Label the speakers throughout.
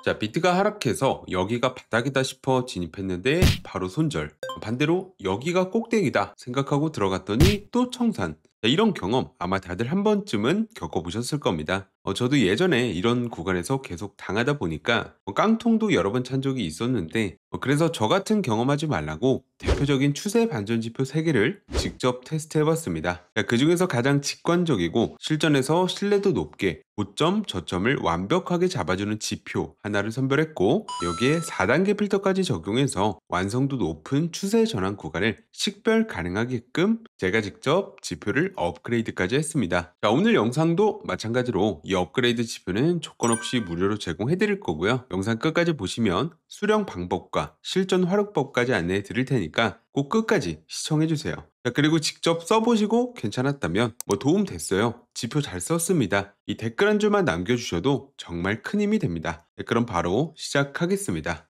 Speaker 1: 자, 비트가 하락해서 여기가 바닥이다 싶어 진입했는데 바로 손절. 반대로 여기가 꼭대기다 생각하고 들어갔더니 또 청산. 자, 이런 경험 아마 다들 한 번쯤은 겪어보셨을 겁니다. 저도 예전에 이런 구간에서 계속 당하다 보니까 깡통도 여러 번 찬 적이 있었는데, 그래서 저 같은 경험하지 말라고 대표적인 추세 반전 지표 3개를 직접 테스트해봤습니다. 그 중에서 가장 직관적이고 실전에서 신뢰도 높게 고점, 저점을 완벽하게 잡아주는 지표 하나를 선별했고, 여기에 4단계 필터까지 적용해서 완성도 높은 추세 전환 구간을 식별 가능하게끔 제가 직접 지표를 업그레이드까지 했습니다. 자, 오늘 영상도 마찬가지로 이 업그레이드 지표는 조건 없이 무료로 제공해 드릴 거고요. 영상 끝까지 보시면 수령 방법과 실전 활용법까지 안내해 드릴 테니까 꼭 끝까지 시청해 주세요. 자, 그리고 직접 써보시고 괜찮았다면 도움 됐어요, 지표 잘 썼습니다, 이 댓글 한 줄만 남겨주셔도 정말 큰 힘이 됩니다. 네, 그럼 바로 시작하겠습니다.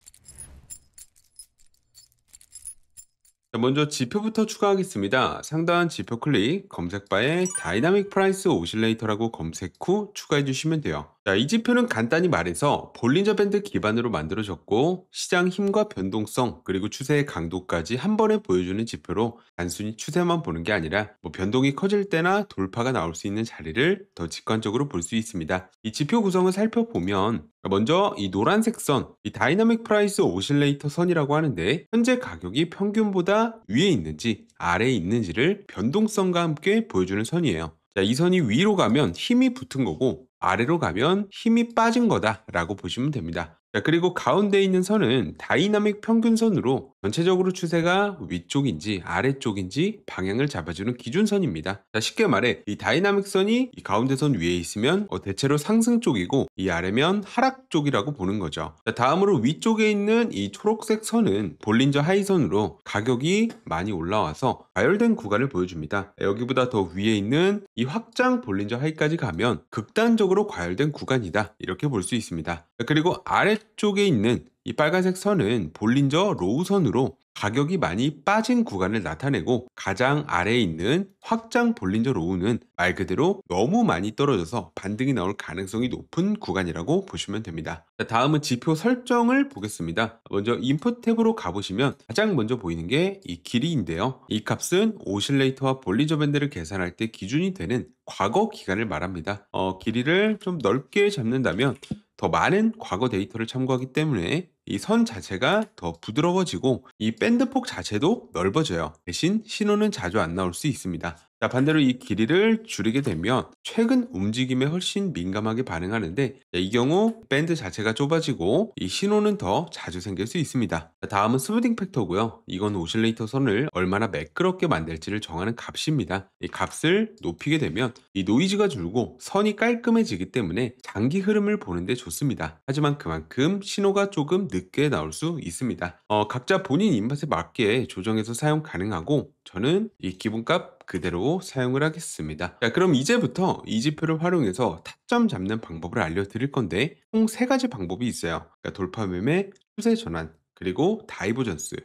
Speaker 1: 자, 먼저 지표부터 추가하겠습니다. 상단 지표 클릭, 검색바에 다이나믹 프라이스 오실레이터라고 검색 후 추가해 주시면 돼요. 자, 이 지표는 간단히 말해서 볼린저 밴드 기반으로 만들어졌고, 시장 힘과 변동성 그리고 추세의 강도까지 한 번에 보여주는 지표로 단순히 추세만 보는 게 아니라 변동이 커질 때나 돌파가 나올 수 있는 자리를 더 직관적으로 볼 수 있습니다. 이 지표 구성을 살펴보면 먼저 이 노란색 선, 이 다이나믹 프라이스 오실레이터 선이라고 하는데, 현재 가격이 평균보다 위에 있는지 아래에 있는지를 변동성과 함께 보여주는 선이에요. 자, 이 선이 위로 가면 힘이 붙은 거고 아래로 가면 힘이 빠진 거다라고 보시면 됩니다. 자, 그리고 가운데 있는 선은 다이나믹 평균선으로 전체적으로 추세가 위쪽인지 아래쪽인지 방향을 잡아주는 기준선입니다. 자, 쉽게 말해 이 다이나믹 선이 이 가운데 선 위에 있으면 대체로 상승 쪽이고, 이 아래면 하락 쪽이라고 보는 거죠. 자, 다음으로 위쪽에 있는 이 초록색 선은 볼린저 하이선으로 가격이 많이 올라와서 과열된 구간을 보여줍니다. 여기보다 더 위에 있는 이 확장 볼린저 하이까지 가면 극단적으로 과열된 구간이다, 이렇게 볼 수 있습니다. 그리고 아래쪽에 있는 이 빨간색 선은 볼린저 로우 선으로 가격이 많이 빠진 구간을 나타내고, 가장 아래에 있는 확장 볼린저 로우는 말 그대로 너무 많이 떨어져서 반등이 나올 가능성이 높은 구간이라고 보시면 됩니다. 자, 다음은 지표 설정을 보겠습니다. 먼저 인풋 탭으로 가보시면 가장 먼저 보이는 게 이 길이인데요. 이 값은 오실레이터와 볼린저 밴드를 계산할 때 기준이 되는 과거 기간을 말합니다. 길이를 좀 넓게 잡는다면 더 많은 과거 데이터를 참고하기 때문에 이 선 자체가 더 부드러워지고 이 밴드폭 자체도 넓어져요. 대신 신호는 자주 안 나올 수 있습니다. 자, 반대로 이 길이를 줄이게 되면 최근 움직임에 훨씬 민감하게 반응하는데, 이 경우 밴드 자체가 좁아지고 이 신호는 더 자주 생길 수 있습니다. 자, 다음은 스무딩 팩터고요. 이건 오실레이터 선을 얼마나 매끄럽게 만들지를 정하는 값입니다. 이 값을 높이게 되면 이 노이즈가 줄고 선이 깔끔해지기 때문에 장기 흐름을 보는데 좋습니다. 하지만 그만큼 신호가 조금 늦게 나올 수 있습니다. 각자 본인 입맛에 맞게 조정해서 사용 가능하고, 저는 이 기본값 그대로 사용을 하겠습니다. 자, 그럼 이제부터 이 지표를 활용해서 타점 잡는 방법을 알려드릴 건데, 총 3가지 방법이 있어요. 그러니까 돌파 매매, 추세 전환, 그리고 다이버전스.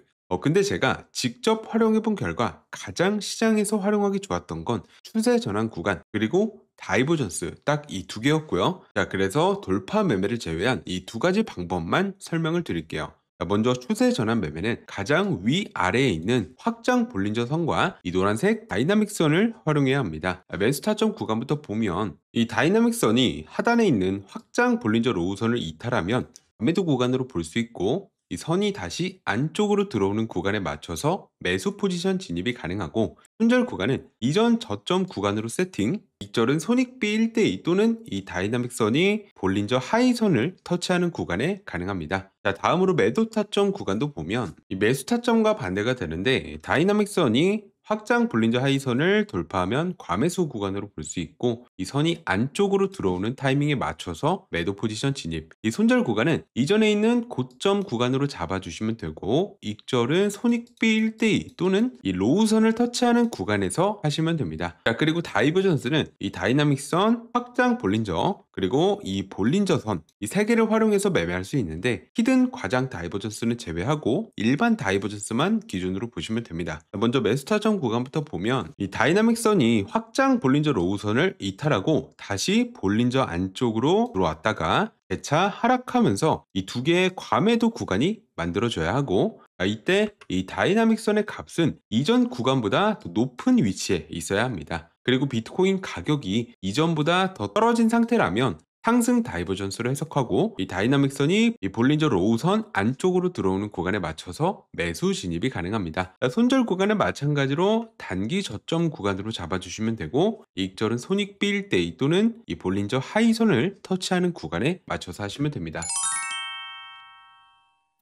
Speaker 1: 근데 제가 직접 활용해 본 결과 가장 시장에서 활용하기 좋았던 건 추세 전환 구간 그리고 다이버전스, 딱 이 2개였고요. 자, 그래서 돌파 매매를 제외한 이 2가지 방법만 설명을 드릴게요. 자, 먼저 추세 전환 매매는 가장 위아래에 있는 확장 볼린저 선과 이 노란색 다이나믹 선을 활용해야 합니다. 매수 타점 구간부터 보면 이 다이나믹 선이 하단에 있는 확장 볼린저 로우 선을 이탈하면 매도 구간으로 볼 수 있고, 이 선이 다시 안쪽으로 들어오는 구간에 맞춰서 매수 포지션 진입이 가능하고, 손절 구간은 이전 저점 구간으로 세팅, 익절은 손익비 1대2 또는 이 다이나믹 선이 볼린저 하이선을 터치하는 구간에 가능합니다. 자, 다음으로 매도 타점 구간도 보면 이 매수 타점과 반대가 되는데, 다이나믹 선이 확장 볼린저 하이선을 돌파하면 과매수 구간으로 볼 수 있고, 이 선이 안쪽으로 들어오는 타이밍에 맞춰서 매도 포지션 진입, 이 손절 구간은 이전에 있는 고점 구간으로 잡아주시면 되고, 익절은 손익비 1대2 또는 이 로우선을 터치하는 구간에서 하시면 됩니다. 자, 그리고 다이버전스는 이 다이나믹 선, 확장 볼린저, 그리고 이 볼린저 선, 이 3개를 활용해서 매매할 수 있는데, 히든 과장 다이버전스는 제외하고 일반 다이버전스만 기준으로 보시면 됩니다. 먼저 매수 타점 타점 구간부터 보면 이 다이나믹 선이 확장 볼린저 로우선을 이탈하고 다시 볼린저 안쪽으로 들어왔다가 재차 하락하면서 이 두 개의 과매도 구간이 만들어져야 하고, 이때 이 다이나믹 선의 값은 이전 구간보다 더 높은 위치에 있어야 합니다. 그리고 비트코인 가격이 이전보다 더 떨어진 상태라면 상승 다이버전스로 해석하고, 이 다이나믹 선이 이 볼린저 로우선 안쪽으로 들어오는 구간에 맞춰서 매수 진입이 가능합니다. 손절 구간은 마찬가지로 단기 저점 구간으로 잡아주시면 되고, 익절은 손익비 1대2 또는 이 볼린저 하이선을 터치하는 구간에 맞춰서 하시면 됩니다.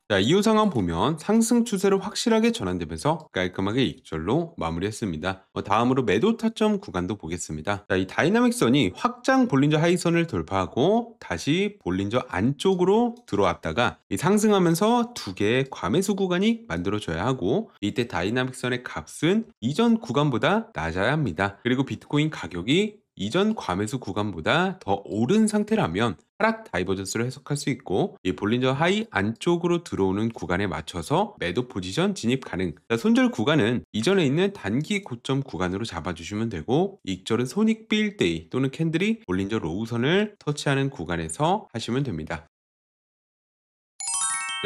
Speaker 1: 자, 이후 상황 보면 상승 추세로 확실하게 전환되면서 깔끔하게 익절로 마무리했습니다. 다음으로 매도 타점 구간도 보겠습니다. 자, 이 다이나믹 선이 확장 볼린저 하이선을 돌파하고 다시 볼린저 안쪽으로 들어왔다가 이 상승하면서 두 개의 과매수 구간이 만들어져야 하고, 이때 다이나믹 선의 값은 이전 구간보다 낮아야 합니다. 그리고 비트코인 가격이 이전 과매수 구간보다 더 오른 상태라면 하락 다이버전스로 해석할 수 있고, 이 볼린저 하이 안쪽으로 들어오는 구간에 맞춰서 매도 포지션 진입 가능. 손절 구간은 이전에 있는 단기 고점 구간으로 잡아주시면 되고, 익절은 손익비 1대2 또는 캔들이 볼린저 로우선을 터치하는 구간에서 하시면 됩니다.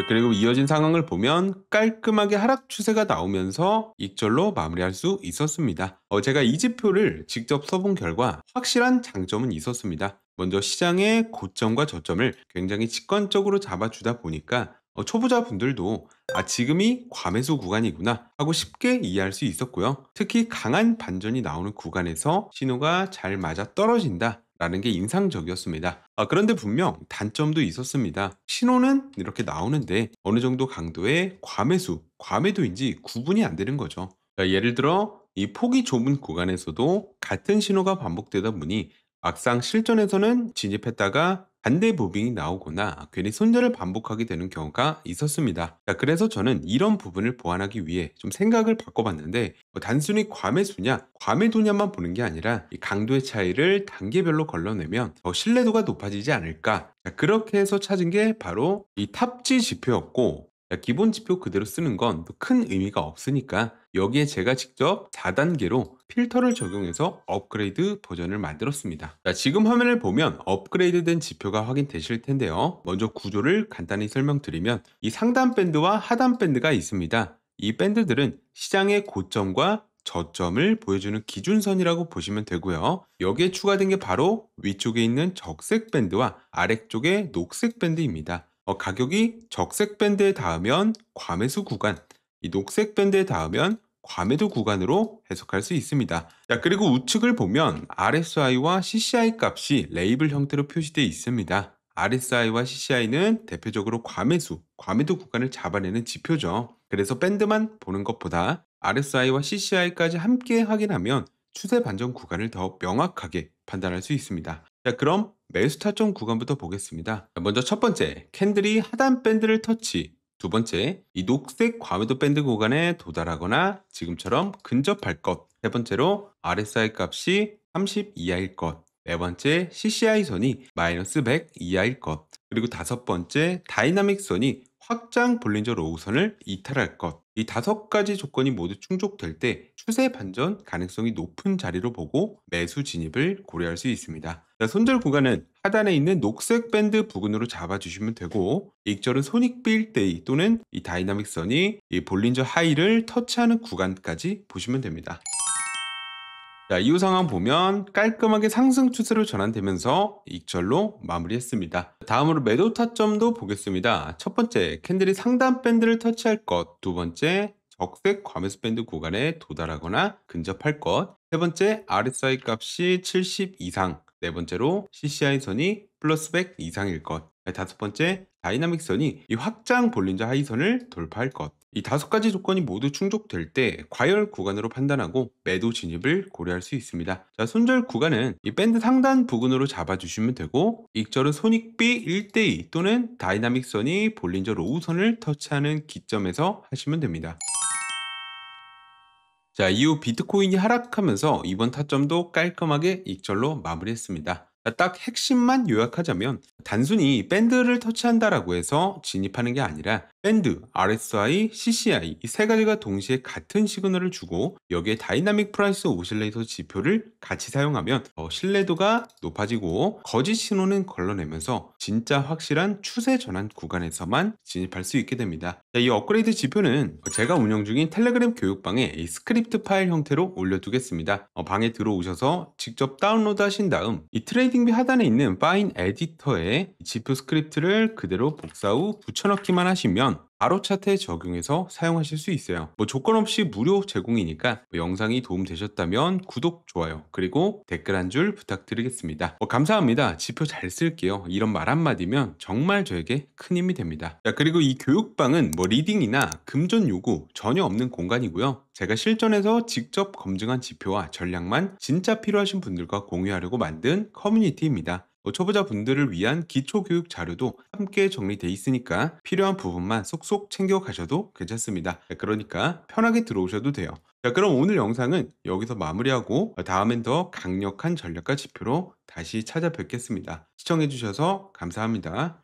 Speaker 1: 그리고 이어진 상황을 보면 깔끔하게 하락 추세가 나오면서 익절로 마무리할 수 있었습니다. 제가 이 지표를 직접 써본 결과 확실한 장점은 있었습니다. 먼저 시장의 고점과 저점을 굉장히 직관적으로 잡아주다 보니까 초보자분들도 지금이 과매수 구간이구나 하고 쉽게 이해할 수 있었고요. 특히 강한 반전이 나오는 구간에서 신호가 잘 맞아 떨어진다 라는 게 인상적이었습니다. 그런데 분명 단점도 있었습니다. 신호는 이렇게 나오는데 어느 정도 강도의 과매수, 과매도인지 구분이 안 되는 거죠. 예를 들어 이 폭이 좁은 구간에서도 같은 신호가 반복되다 보니 막상 실전에서는 진입했다가 반대 무빙이 나오거나 괜히 손절을 반복하게 되는 경우가 있었습니다. 그래서 저는 이런 부분을 보완하기 위해 좀 생각을 바꿔봤는데, 단순히 과매수냐 과매도냐만 보는 게 아니라 이 강도의 차이를 단계별로 걸러내면 더 신뢰도가 높아지지 않을까, 그렇게 해서 찾은 게 바로 이 탑지 지표였고, 기본 지표 그대로 쓰는 건 큰 의미가 없으니까 여기에 제가 직접 4단계로 필터를 적용해서 업그레이드 버전을 만들었습니다. 자, 지금 화면을 보면 업그레이드된 지표가 확인되실 텐데요. 먼저 구조를 간단히 설명드리면 이 상단 밴드와 하단 밴드가 있습니다. 이 밴드들은 시장의 고점과 저점을 보여주는 기준선이라고 보시면 되고요. 여기에 추가된 게 바로 위쪽에 있는 적색 밴드와 아래쪽에 녹색 밴드입니다. 가격이 적색 밴드에 닿으면 과매수 구간, 이 녹색 밴드에 닿으면 과매도 구간으로 해석할 수 있습니다. 자, 그리고 우측을 보면 RSI와 CCI 값이 레이블 형태로 표시되어 있습니다. RSI와 CCI는 대표적으로 과매수, 과매도 구간을 잡아내는 지표죠. 그래서 밴드만 보는 것보다 RSI와 CCI까지 함께 확인하면 추세 반전 구간을 더 명확하게 판단할 수 있습니다. 자, 그럼 매수 타점 구간부터 보겠습니다. 먼저 첫 번째, 캔들이 하단 밴드를 터치. 두 번째, 이 녹색 과매도 밴드 구간에 도달하거나 지금처럼 근접할 것. 세 번째로 RSI 값이 30 이하일 것. 네 번째, CCI 선이 마이너스 100 이하일 것. 그리고 다섯 번째, 다이나믹 선이 확장 볼린저 로우선을 이탈할 것. 이 다섯 가지 조건이 모두 충족될 때 추세 반전 가능성이 높은 자리로 보고 매수 진입을 고려할 수 있습니다. 자, 손절 구간은 하단에 있는 녹색 밴드 부근으로 잡아주시면 되고, 익절은 손익비 1대2 또는 이 다이나믹 선이 이 볼린저 하이를 터치하는 구간까지 보시면 됩니다. 자, 이후 상황 보면 깔끔하게 상승 추세로 전환되면서 익절로 마무리했습니다. 다음으로 매도 타점도 보겠습니다. 첫 번째, 캔들이 상단 밴드를 터치할 것. 두 번째, 적색 과매수 밴드 구간에 도달하거나 근접할 것. 세 번째, RSI 값이 70 이상. 네 번째로 CCI 선이 플러스 100 이상일 것. 다섯 번째, 다이나믹 선이 이 확장 볼린저 하이선을 돌파할 것. 이 다섯 가지 조건이 모두 충족될 때 과열 구간으로 판단하고 매도 진입을 고려할 수 있습니다. 자, 손절 구간은 이 밴드 상단 부근으로 잡아주시면 되고, 익절은 손익비 1대2 또는 다이나믹 선이 볼린저 로우선을 터치하는 기점에서 하시면 됩니다. 자, 이후 비트코인이 하락하면서 이번 타점도 깔끔하게 익절로 마무리했습니다. 딱 핵심만 요약하자면 단순히 밴드를 터치한다라고 해서 진입하는 게 아니라 밴드, RSI, CCI 이 세 가지가 동시에 같은 시그널을 주고 여기에 다이나믹 프라이스 오실레이터 지표를 같이 사용하면 더 신뢰도가 높아지고 거짓 신호는 걸러내면서 진짜 확실한 추세 전환 구간에서만 진입할 수 있게 됩니다. 자, 이 업그레이드 지표는 제가 운영 중인 텔레그램 교육방에 이 스크립트 파일 형태로 올려두겠습니다. 방에 들어오셔서 직접 다운로드 하신 다음 이 트레이딩비 하단에 있는 파인 에디터에 지표 스크립트를 그대로 복사 후 붙여넣기만 하시면 바로 차트에 적용해서 사용하실 수 있어요. 조건 없이 무료 제공이니까 영상이 도움되셨다면 구독, 좋아요, 그리고 댓글 한 줄 부탁드리겠습니다. 감사합니다. 지표 잘 쓸게요. 이런 말 한마디면 정말 저에게 큰 힘이 됩니다. 자, 그리고 이 교육방은 리딩이나 금전 요구 전혀 없는 공간이고요. 제가 실전에서 직접 검증한 지표와 전략만 진짜 필요하신 분들과 공유하려고 만든 커뮤니티입니다. 초보자분들을 위한 기초교육 자료도 함께 정리돼 있으니까 필요한 부분만 쏙쏙 챙겨 가셔도 괜찮습니다. 그러니까 편하게 들어오셔도 돼요. 자, 그럼 오늘 영상은 여기서 마무리하고 다음엔 더 강력한 전략과 지표로 다시 찾아뵙겠습니다. 시청해주셔서 감사합니다.